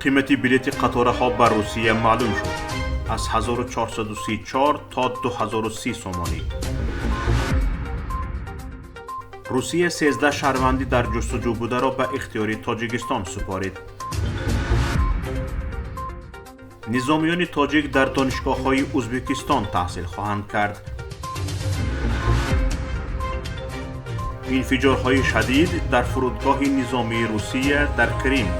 قیمت بلیت قطارها بر روسیه معلوم شد. از 1434 تا 2030 سومانی. روسیه 13 شهروندی در جستجو بوده را به اختیار تاجیکستان سپارید. نظامیان تاجیک در دانشگاه‌های ازبکستان تحصیل خواهند کرد. انفجارهای شدید در فرودگاه نظامی روسیه در کریم.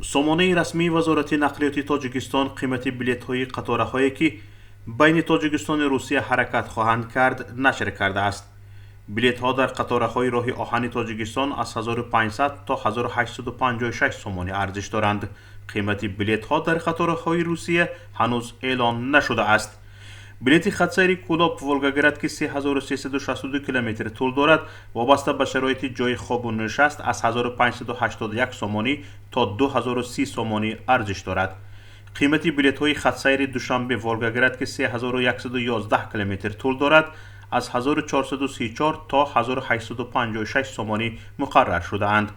سامانه رسمی وزارت نقلیات تاجیکستان قیمت بلیط‌های قطارهایی که بین تاجیکستان و روسیه حرکت خواهند کرد نشر کرده است. بلیط‌ها در قطارهای راه آهن تاجیکستان از 1500 تا 1856 سومانی ارزش دارند. قیمت بلیط‌ها در قطارهای روسیه هنوز اعلان نشده است. بلیط خط‌سیر کولاب ولگاگراد که 3362 کیلومتر طول دارد، وابسته به شرایط جای خواب و نشست از 1581 سومانی تا 2030 سومانی ارزش دارد. قیمت بلیط‌های خط‌سیر دوشنبه ولگاگراد که 3111 کیلومتر طول دارد، از 1434 تا 1856 سومانی مقرر شده اند.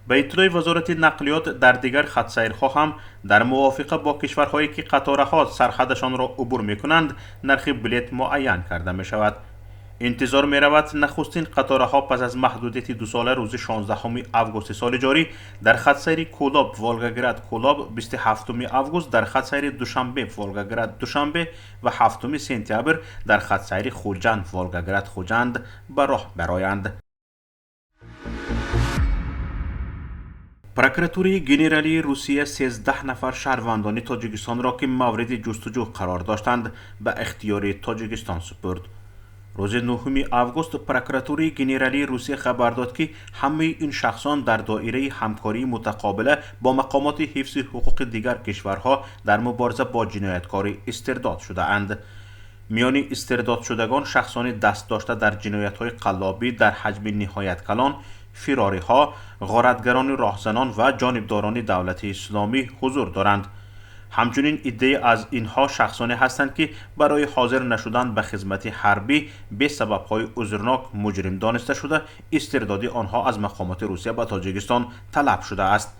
به اطلاع وزارت نقلیات در دیگر خط‌سیرها هم در موافقه با کشورهایی که قطارها سرحدشان را عبور می‌کنند نرخ بلیط معین کرده می‌شود. انتظار می‌رود نخستین قطارها پس از محدودیت 2 ساله روز 16 آگوست سال جاری در خط‌سیر کولاب ولگاگراد کولاب، 27 آگوست در خط‌سیر دوشنبه ولگاگراد دوشنبه و 7 سپتامبر در خط‌سیر خوجند ولگاگراد خوجند به راه برآیند. پروکراتوری گنرالی روسیه 13 نفر شهروندان تاجیکستان را که مورد جستجو قرار داشتند به اختیار تاجیکستان سپرد. روز 9 آگوست پروکراتوری گنرالی روسیه خبر داد که همه این شخصان در دایره همکاری متقابله با مقامات حفظ حقوق دیگر کشورها در مبارزه با جنایتکاری استرداد شده اند. میان استرداد شدگان شخصان دست داشته در جنایت‌های قلابی در حجم نهایت کلان، فراری ها، غارتگران راهزنان و جانبداران دولت اسلامی حضور دارند. همچنین عده از اینها شخصانی هستند که برای حاضر نشدن به خدمت حربی به سبب‌های عذرناک مجرم دانسته شده استرداد آنها از مقامات روسیه به تاجیکستان طلب شده است.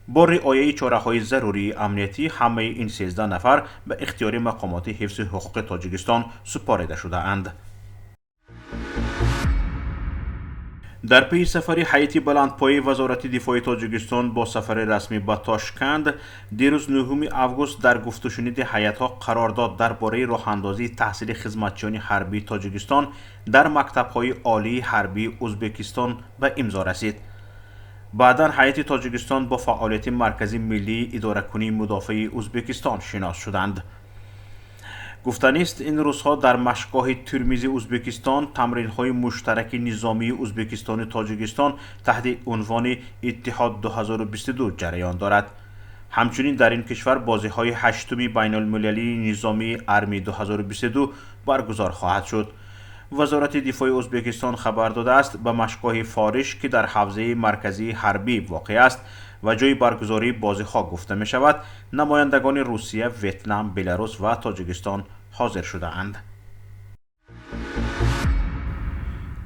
با رعایت چاره‌های ضروری امنیتی همه این 13 نفر به اختیار مقامات حفظ حقوق تاجیکستان سپارده شده اند. در پی سفر هیئت بلندپایه وزارت دفاع تاجیکستان با سفر رسمی به تاشکند، دیروز 9 آگوست در گفت و شنید هیئت‌ها قرارداد درباره راه‌اندازی تحصیل خدمتچیان حربی تاجیکستان در مکتب‌های عالی حربی ازبکستان به امضا رسید. بعداً هیئت تاجیکستان با فعالیت مرکز ملی اداره‌کنی مدافع ازبکستان شناس شدند. گفتنی است این روزها در مشقگاه ترمیز ازبکستان تمرین‌های مشترک نظامی ازبکستان و تاجیکستان تحت عنوان اتحاد 2022 جریان دارد. همچنین در این کشور بازی‌های 8 بین المللی نظامی ارمی 2022 برگزار خواهد شد. وزارت دفاع ازبکستان خبر داده است به مشقگاه فارش که در حوزه مرکزی حربی واقع است و جای برگزاری بازی‌ها گفته می شود، نمایندگان روسیه، ویتنام، بلاروس و تاجیکستان حاضر شده اند.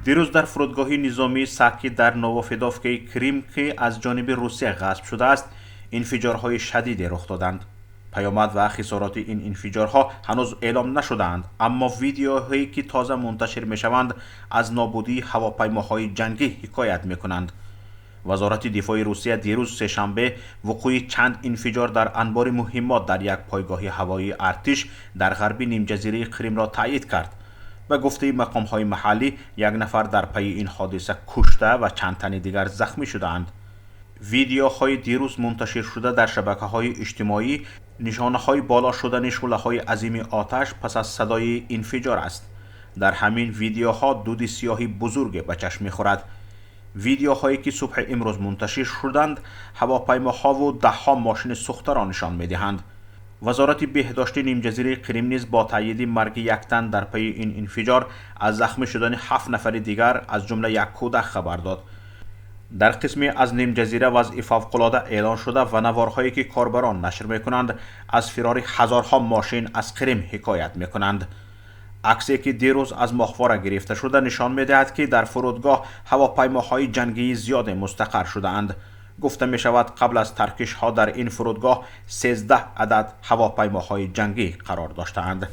دیروز در فرودگاه نظامی ساکی در نووفیدوفکی کریم که از جانب روسیه غصب شده است، انفجارهای شدیدی رخ دادند. پیامد و خسارات این انفجارها هنوز اعلام نشدند، اما ویدیوهایی که تازه منتشر می شوند از نابودی هواپیماهای جنگی حکایت می کنند. وزارت دفاع روسیه دیروز سه‌شنبه وقوع چند انفجار در انبار مهمات در یک پایگاه هوایی ارتش در غربی نیمجزیره کریم را تایید کرد. به گفته مقام‌های محلی، یک نفر در پی این حادثه کشته و چند تن دیگر زخمی شدند. ویدیوهای دیروز منتشر شده در شبکه‌های اجتماعی نشانه‌های بالا شدن شعله‌های عظیم آتش پس از صدای انفجار است. در همین ویدیوها دود سیاهی بزرگ به چشم می‌خورد. ویدیوهایی که صبح امروز منتشر شدند هواپیماها و ده‌ها ماشین سوخته را نشان می‌دهند. وزارت بهداشت نیمجزیره کریم نیز با تایید مرگ یک تن در پی این انفجار از زخمی شدن 7 نفر دیگر از جمله یک کودک خبر داد. در قسمی از نیمجزیره وضع فوق‌العاده اعلان شده و نوارهایی که کاربران نشر می‌کنند از فرار هزارها ماشین از کریم حکایت می‌کنند. عکسی که دیروز از ماهواره گرفته شده نشان می‌دهد که در فرودگاه هواپیماهای جنگی زیاد مستقر شده‌اند. گفته می شود قبل از ترکش ها در این فرودگاه 13 عدد هواپیماهای جنگی قرار داشته‌اند.